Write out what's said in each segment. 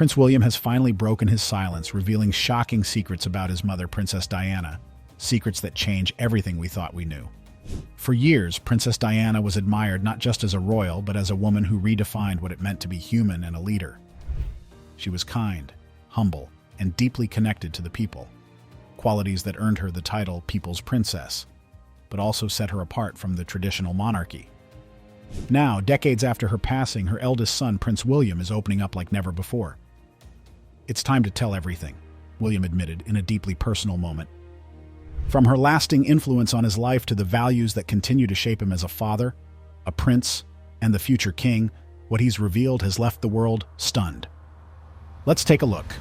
Prince William has finally broken his silence, revealing shocking secrets about his mother, Princess Diana, secrets that change everything we thought we knew. For years, Princess Diana was admired not just as a royal, but as a woman who redefined what it meant to be human and a leader. She was kind, humble, and deeply connected to the people, qualities that earned her the title People's Princess, but also set her apart from the traditional monarchy. Now, decades after her passing, her eldest son, Prince William, is opening up like never before. "It's time to tell everything," William admitted in a deeply personal moment. From her lasting influence on his life to the values that continue to shape him as a father, a prince, and the future king, what he's revealed has left the world stunned. Let's take a look.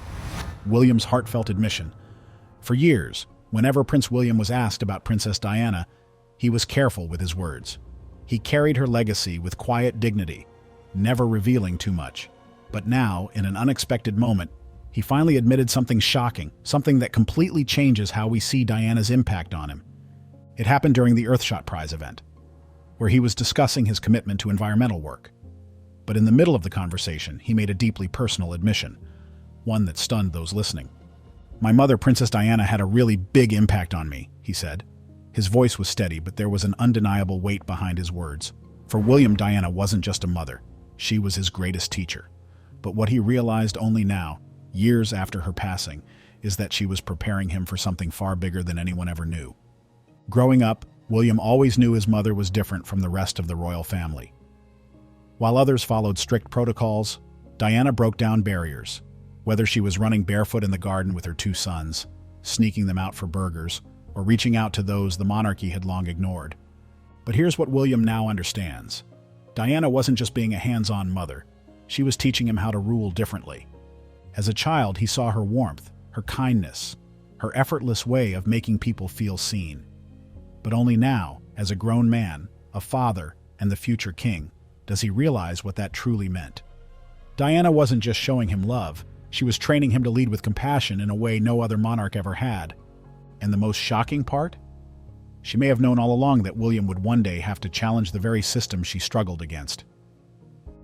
William's heartfelt admission. For years, whenever Prince William was asked about Princess Diana, he was careful with his words. He carried her legacy with quiet dignity, never revealing too much. But now, in an unexpected moment, he finally admitted something shocking, something that completely changes how we see Diana's impact on him. It happened during the Earthshot Prize event, where he was discussing his commitment to environmental work. But in the middle of the conversation, he made a deeply personal admission, one that stunned those listening. "My mother, Princess Diana, had a really big impact on me," he said. His voice was steady, but there was an undeniable weight behind his words. For William, Diana wasn't just a mother. She was his greatest teacher. But what he realized only now, years after her passing, is that she was preparing him for something far bigger than anyone ever knew. Growing up, William always knew his mother was different from the rest of the royal family. While others followed strict protocols, Diana broke down barriers. Whether she was running barefoot in the garden with her two sons, sneaking them out for burgers, or reaching out to those the monarchy had long ignored. But here's what William now understands. Diana wasn't just being a hands-on mother. She was teaching him how to rule differently. As a child, he saw her warmth, her kindness, her effortless way of making people feel seen. But only now, as a grown man, a father, and the future king, does he realize what that truly meant. Diana wasn't just showing him love, she was training him to lead with compassion in a way no other monarch ever had. And the most shocking part? She may have known all along that William would one day have to challenge the very system she struggled against.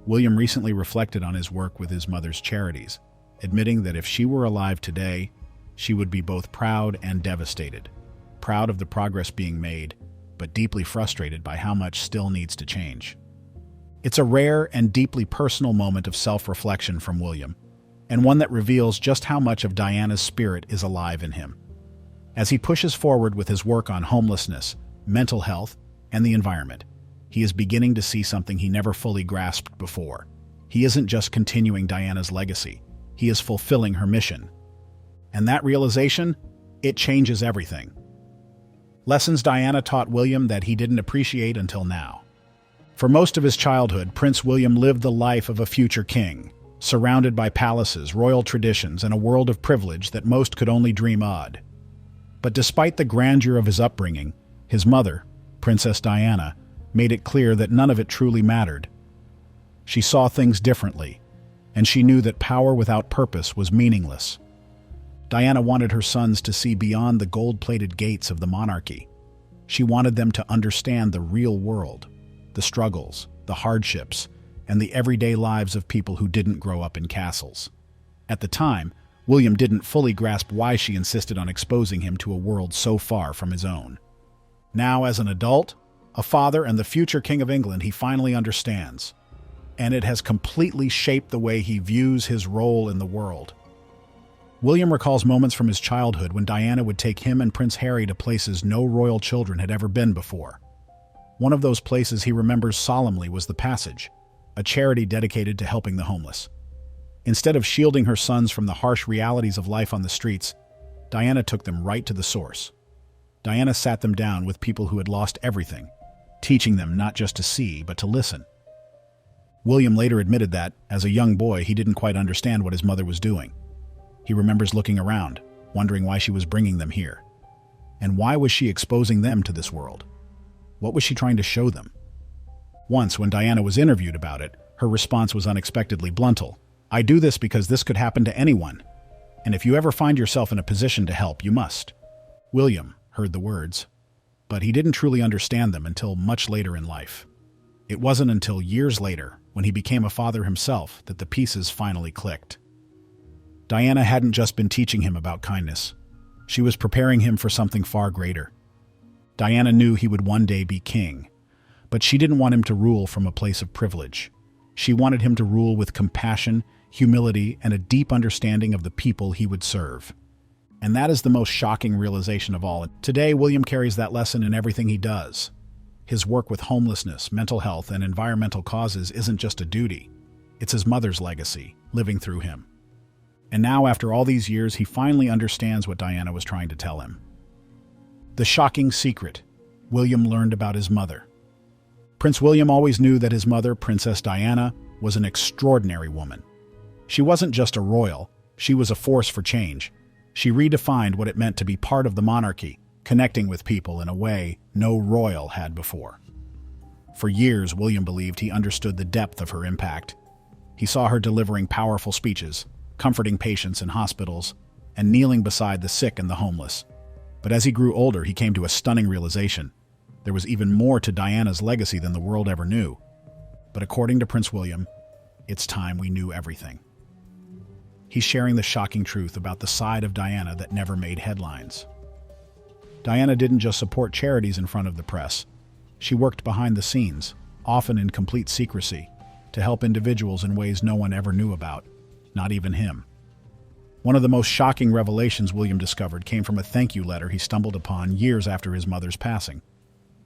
William recently reflected on his work with his mother's charities, admitting that if she were alive today, she would be both proud and devastated. Proud of the progress being made, but deeply frustrated by how much still needs to change. It's a rare and deeply personal moment of self-reflection from William, and one that reveals just how much of Diana's spirit is alive in him. As he pushes forward with his work on homelessness, mental health, and the environment, he is beginning to see something he never fully grasped before. He isn't just continuing Diana's legacy, he is fulfilling her mission. And that realization, it changes everything. Lessons Diana taught William that he didn't appreciate until now. For most of his childhood, Prince William lived the life of a future king, surrounded by palaces, royal traditions, and a world of privilege that most could only dream of. But despite the grandeur of his upbringing, his mother, Princess Diana, made it clear that none of it truly mattered. She saw things differently, and she knew that power without purpose was meaningless. Diana wanted her sons to see beyond the gold-plated gates of the monarchy. She wanted them to understand the real world, the struggles, the hardships, and the everyday lives of people who didn't grow up in castles. At the time, William didn't fully grasp why she insisted on exposing him to a world so far from his own. Now, as an adult, a father, and the future King of England, he finally understands. And it has completely shaped the way he views his role in the world. William recalls moments from his childhood when Diana would take him and Prince Harry to places no royal children had ever been before. One of those places he remembers solemnly was The Passage, a charity dedicated to helping the homeless. Instead of shielding her sons from the harsh realities of life on the streets, Diana took them right to the source. Diana sat them down with people who had lost everything, teaching them not just to see, but to listen. William later admitted that, as a young boy, he didn't quite understand what his mother was doing. He remembers looking around, wondering why she was bringing them here. And why was she exposing them to this world? What was she trying to show them? Once, when Diana was interviewed about it, her response was unexpectedly blunt. "I do this because this could happen to anyone. And if you ever find yourself in a position to help, you must." William heard the words, but he didn't truly understand them until much later in life. It wasn't until years later, when he became a father himself, that the pieces finally clicked. Diana hadn't just been teaching him about kindness. She was preparing him for something far greater. Diana knew he would one day be king, but she didn't want him to rule from a place of privilege. She wanted him to rule with compassion, humility, and a deep understanding of the people he would serve. And that is the most shocking realization of all. Today, William carries that lesson in everything he does. His work with homelessness, mental health, and environmental causes isn't just a duty. It's his mother's legacy, living through him. And now, after all these years, he finally understands what Diana was trying to tell him. The shocking secret William learned about his mother. Prince William always knew that his mother, Princess Diana, was an extraordinary woman. She wasn't just a royal, she was a force for change. She redefined what it meant to be part of the monarchy, connecting with people in a way no royal had before. For years, William believed he understood the depth of her impact. He saw her delivering powerful speeches, comforting patients in hospitals, and kneeling beside the sick and the homeless. But as he grew older, he came to a stunning realization. There was even more to Diana's legacy than the world ever knew. But according to Prince William, it's time we knew everything. He's sharing the shocking truth about the side of Diana that never made headlines. Diana didn't just support charities in front of the press. She worked behind the scenes, often in complete secrecy, to help individuals in ways no one ever knew about, not even him. One of the most shocking revelations William discovered came from a thank you letter he stumbled upon years after his mother's passing.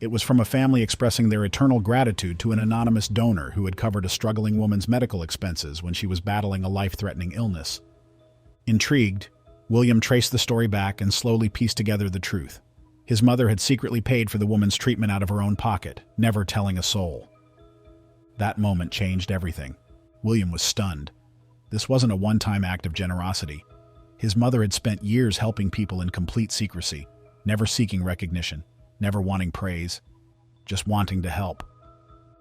It was from a family expressing their eternal gratitude to an anonymous donor who had covered a struggling woman's medical expenses when she was battling a life-threatening illness. Intrigued, William traced the story back and slowly pieced together the truth. His mother had secretly paid for the woman's treatment out of her own pocket, never telling a soul. That moment changed everything. William was stunned. This wasn't a one-time act of generosity. His mother had spent years helping people in complete secrecy, never seeking recognition, never wanting praise, just wanting to help.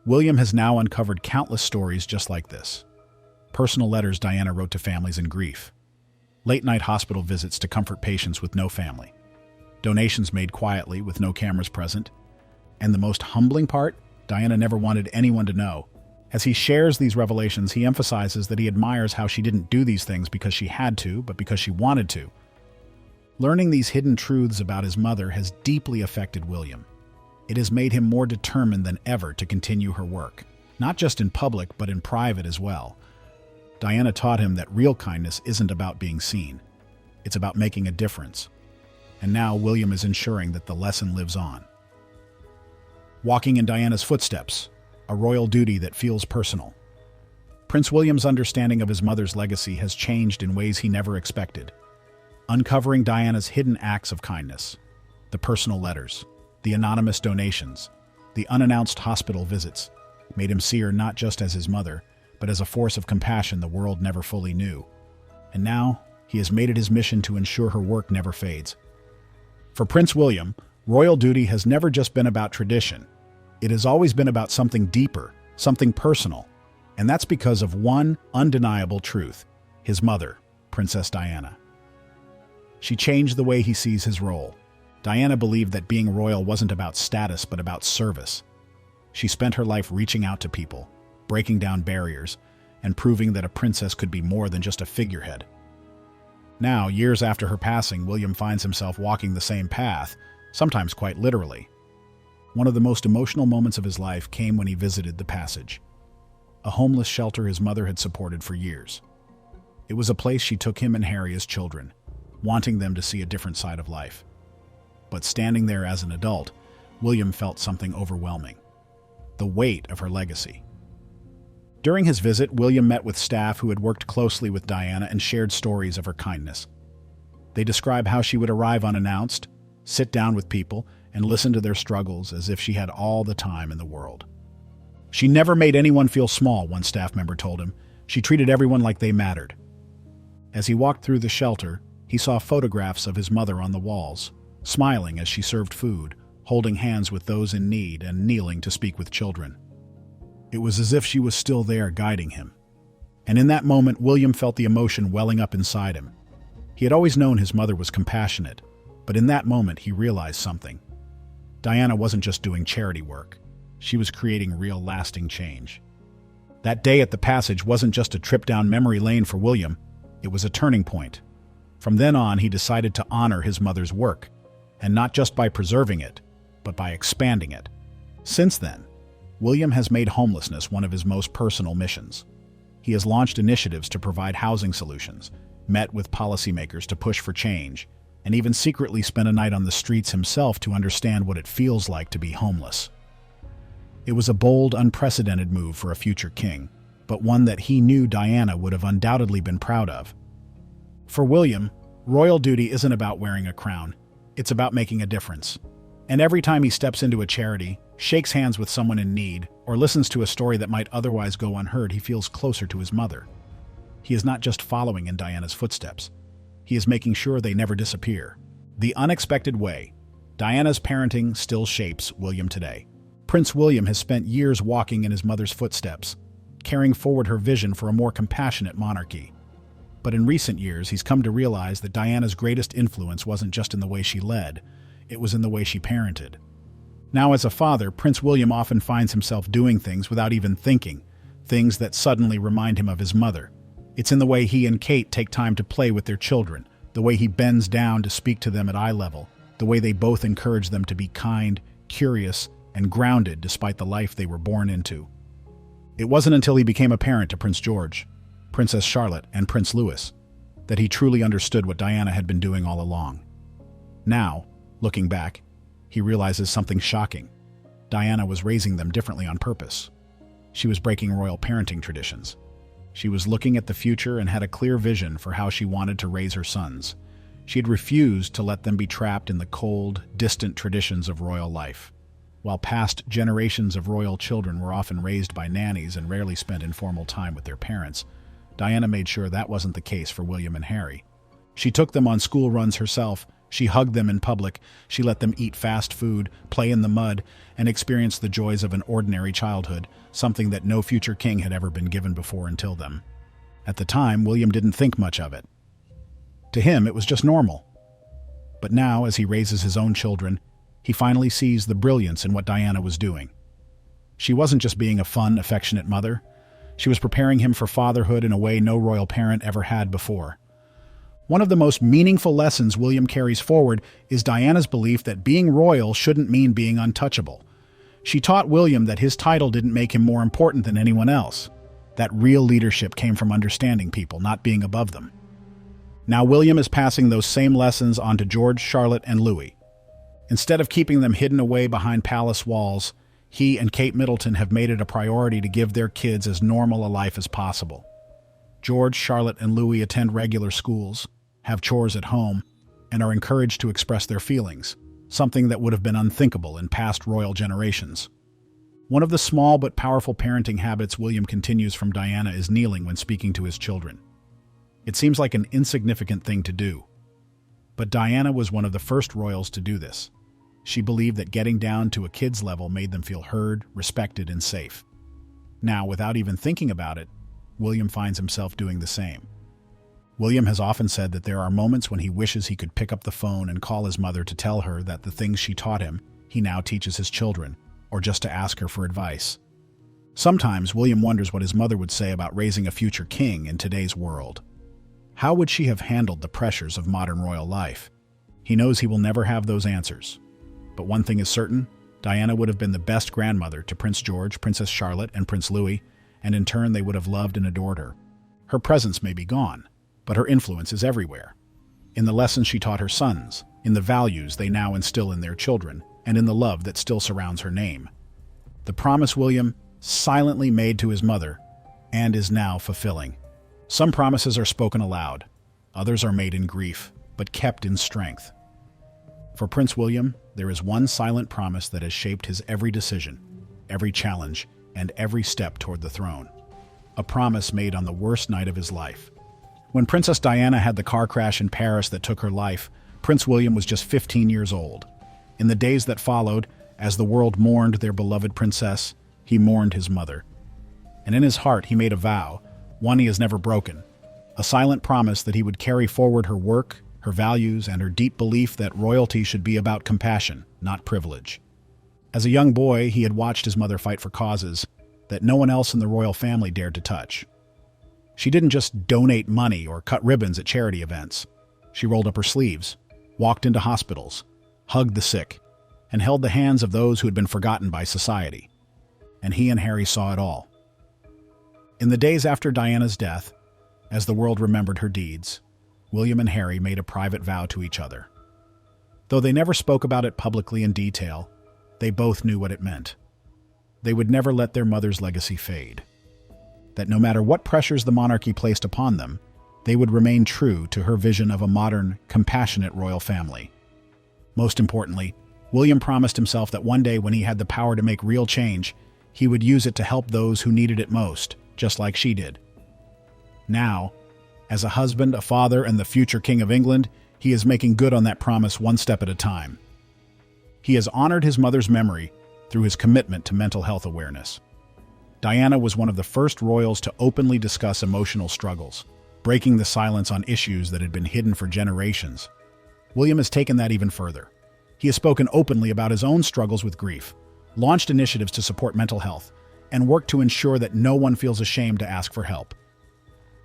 William has now uncovered countless stories just like this. Personal letters Diana wrote to families in grief. Late-night hospital visits to comfort patients with no family. Donations made quietly with no cameras present. And the most humbling part, Diana never wanted anyone to know. As he shares these revelations, he emphasizes that he admires how she didn't do these things because she had to, but because she wanted to. Learning these hidden truths about his mother has deeply affected William. It has made him more determined than ever to continue her work, not just in public, but in private as well. Diana taught him that real kindness isn't about being seen. It's about making a difference. And now William is ensuring that the lesson lives on. Walking in Diana's footsteps, a royal duty that feels personal. Prince William's understanding of his mother's legacy has changed in ways he never expected. Uncovering Diana's hidden acts of kindness, the personal letters, the anonymous donations, the unannounced hospital visits, made him see her not just as his mother, but as a force of compassion the world never fully knew. And now, he has made it his mission to ensure her work never fades. For Prince William, royal duty has never just been about tradition. It has always been about something deeper, something personal. And that's because of one undeniable truth: his mother, Princess Diana. She changed the way he sees his role. Diana believed that being royal wasn't about status, but about service. She spent her life reaching out to people, breaking down barriers, and proving that a princess could be more than just a figurehead. Now, years after her passing, William finds himself walking the same path, sometimes quite literally. One of the most emotional moments of his life came when he visited the Passage, a homeless shelter his mother had supported for years. It was a place she took him and Harry as children, wanting them to see a different side of life. But standing there as an adult, William felt something overwhelming: the weight of her legacy. During his visit, William met with staff who had worked closely with Diana and shared stories of her kindness. They describe how she would arrive unannounced, sit down with people, and listen to their struggles as if she had all the time in the world. She never made anyone feel small, one staff member told him. She treated everyone like they mattered. As he walked through the shelter, he saw photographs of his mother on the walls, smiling as she served food, holding hands with those in need, and kneeling to speak with children. It was as if she was still there guiding him. And in that moment, William felt the emotion welling up inside him. He had always known his mother was compassionate, but in that moment he realized something. Diana wasn't just doing charity work. She was creating real, lasting change. That day at the Passage wasn't just a trip down memory lane for William. It was a turning point. From then on, he decided to honor his mother's work, and not just by preserving it, but by expanding it. Since then, William has made homelessness one of his most personal missions. He has launched initiatives to provide housing solutions, met with policymakers to push for change, and even secretly spent a night on the streets himself to understand what it feels like to be homeless. It was a bold, unprecedented move for a future king, but one that he knew Diana would have undoubtedly been proud of. For William, royal duty isn't about wearing a crown. It's about making a difference. And every time he steps into a charity, shakes hands with someone in need, or listens to a story that might otherwise go unheard, he feels closer to his mother. He is not just following in Diana's footsteps. He is making sure they never disappear. The unexpected way. Diana's parenting still shapes William today. Prince William has spent years walking in his mother's footsteps, carrying forward her vision for a more compassionate monarchy. But in recent years, he's come to realize that Diana's greatest influence wasn't just in the way she led, it was in the way she parented. Now, as a father, Prince William often finds himself doing things without even thinking, things that suddenly remind him of his mother. It's in the way he and Kate take time to play with their children, the way he bends down to speak to them at eye level, the way they both encourage them to be kind, curious, and grounded despite the life they were born into. It wasn't until he became a parent to Prince George, Princess Charlotte, and Prince Louis that he truly understood what Diana had been doing all along. Now, looking back, he realizes something shocking. Diana was raising them differently on purpose. She was breaking royal parenting traditions. She was looking at the future and had a clear vision for how she wanted to raise her sons. She had refused to let them be trapped in the cold, distant traditions of royal life. While past generations of royal children were often raised by nannies and rarely spent informal time with their parents, Diana made sure that wasn't the case for William and Harry. She took them on school runs herself, she hugged them in public, she let them eat fast food, play in the mud, and experience the joys of an ordinary childhood, something that no future king had ever been given before until then. At the time, William didn't think much of it. To him, it was just normal. But now, as he raises his own children, he finally sees the brilliance in what Diana was doing. She wasn't just being a fun, affectionate mother. She was preparing him for fatherhood in a way no royal parent ever had before. One of the most meaningful lessons William carries forward is Diana's belief that being royal shouldn't mean being untouchable. She taught William that his title didn't make him more important than anyone else. That real leadership came from understanding people, not being above them. Now William is passing those same lessons on to George, Charlotte, and Louis. Instead of keeping them hidden away behind palace walls, he and Kate Middleton have made it a priority to give their kids as normal a life as possible. George, Charlotte, and Louis attend regular schools, have chores at home, and are encouraged to express their feelings, something that would have been unthinkable in past royal generations. One of the small but powerful parenting habits William continues from Diana is kneeling when speaking to his children. It seems like an insignificant thing to do, but Diana was one of the first royals to do this. She believed that getting down to a kid's level made them feel heard, respected, and safe. Now, without even thinking about it, William finds himself doing the same. William has often said that there are moments when he wishes he could pick up the phone and call his mother to tell her that the things she taught him, he now teaches his children, or just to ask her for advice. Sometimes William wonders what his mother would say about raising a future king in today's world. How would she have handled the pressures of modern royal life? He knows he will never have those answers. But one thing is certain, Diana would have been the best grandmother to Prince George, Princess Charlotte, and Prince Louis, and in turn they would have loved and adored her. Her presence may be gone, but her influence is everywhere. In the lessons she taught her sons, in the values they now instill in their children, and in the love that still surrounds her name. The promise William silently made to his mother, and is now fulfilling. Some promises are spoken aloud, others are made in grief, but kept in strength. For Prince William, there is one silent promise that has shaped his every decision, every challenge, and every step toward the throne. A promise made on the worst night of his life. When Princess Diana had the car crash in Paris that took her life, Prince William was just 15 years old. In the days that followed, as the world mourned their beloved princess, he mourned his mother. And in his heart he made a vow, one he has never broken, a silent promise that he would carry forward her work, her values, and her deep belief that royalty should be about compassion, not privilege. As a young boy, he had watched his mother fight for causes that no one else in the royal family dared to touch. She didn't just donate money or cut ribbons at charity events. She rolled up her sleeves, walked into hospitals, hugged the sick, and held the hands of those who had been forgotten by society. And he and Harry saw it all. In the days after Diana's death, as the world remembered her deeds, William and Harry made a private vow to each other. Though they never spoke about it publicly in detail, they both knew what it meant. They would never let their mother's legacy fade. That no matter what pressures the monarchy placed upon them, they would remain true to her vision of a modern, compassionate royal family. Most importantly, William promised himself that one day when he had the power to make real change, he would use it to help those who needed it most, just like she did. Now, as a husband, a father, and the future King of England, he is making good on that promise one step at a time. He has honored his mother's memory through his commitment to mental health awareness. Diana was one of the first royals to openly discuss emotional struggles, breaking the silence on issues that had been hidden for generations. William has taken that even further. He has spoken openly about his own struggles with grief, launched initiatives to support mental health, and worked to ensure that no one feels ashamed to ask for help.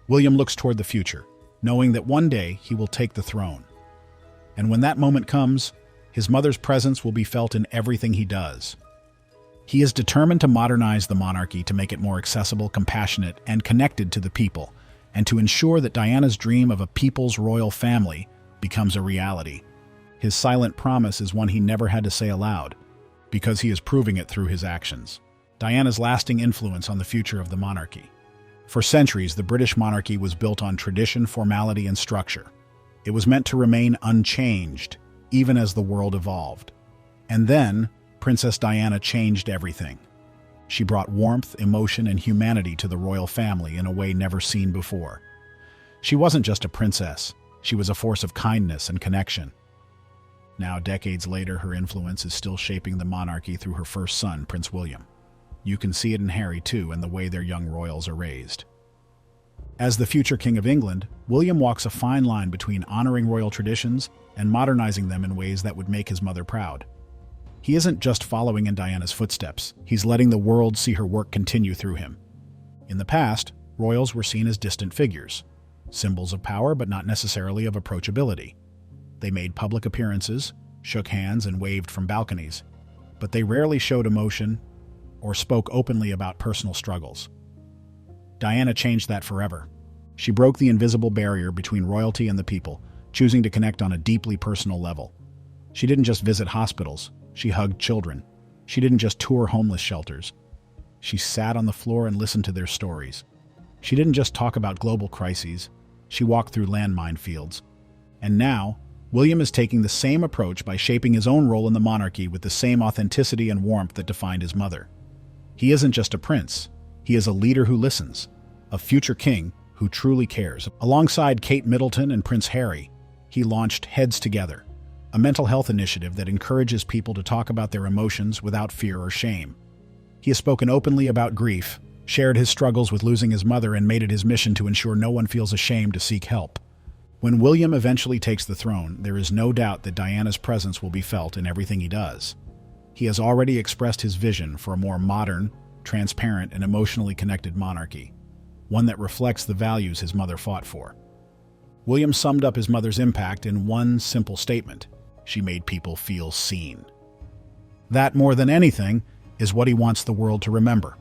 William looks toward the future, knowing that one day he will take the throne. And when that moment comes, his mother's presence will be felt in everything he does. He is determined to modernize the monarchy to make it more accessible, compassionate, and connected to the people, and to ensure that Diana's dream of a people's royal family becomes a reality. His silent promise is one he never had to say aloud, because he is proving it through his actions. Diana's lasting influence on the future of the monarchy. For centuries, the British monarchy was built on tradition, formality, and structure. It was meant to remain unchanged, even as the world evolved. And then, Princess Diana changed everything. She brought warmth, emotion, and humanity to the royal family in a way never seen before. She wasn't just a princess, she was a force of kindness and connection. Now, decades later, her influence is still shaping the monarchy through her first son, Prince William. You can see it in Harry, too, and the way their young royals are raised. As the future King of England, William walks a fine line between honoring royal traditions and modernizing them in ways that would make his mother proud. He isn't just following in Diana's footsteps, he's letting the world see her work continue through him. In the past, royals were seen as distant figures, symbols of power but not necessarily of approachability. They made public appearances, shook hands, and waved from balconies, but they rarely showed emotion or spoke openly about personal struggles. Diana changed that forever. She broke the invisible barrier between royalty and the people, choosing to connect on a deeply personal level. She didn't just visit hospitals, she hugged children. She didn't just tour homeless shelters. She sat on the floor and listened to their stories. She didn't just talk about global crises, she walked through landmine fields. And now, William is taking the same approach by shaping his own role in the monarchy with the same authenticity and warmth that defined his mother. He isn't just a prince, he is a leader who listens, a future king who truly cares. Alongside Kate Middleton and Prince Harry, he launched Heads Together, a mental health initiative that encourages people to talk about their emotions without fear or shame. He has spoken openly about grief, shared his struggles with losing his mother, and made it his mission to ensure no one feels ashamed to seek help. When William eventually takes the throne, there is no doubt that Diana's presence will be felt in everything he does. He has already expressed his vision for a more modern, transparent, and emotionally connected monarchy, one that reflects the values his mother fought for. William summed up his mother's impact in one simple statement: she made people feel seen. That, more than anything, is what he wants the world to remember.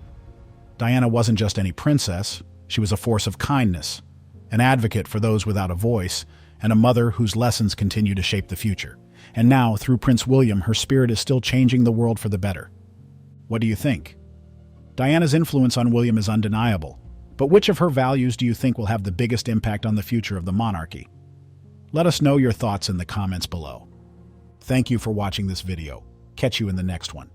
Diana wasn't just any princess, she was a force of kindness, an advocate for those without a voice, and a mother whose lessons continue to shape the future. And now, through Prince William, her spirit is still changing the world for the better. What do you think? Diana's influence on William is undeniable, but which of her values do you think will have the biggest impact on the future of the monarchy? Let us know your thoughts in the comments below. Thank you for watching this video. Catch you in the next one.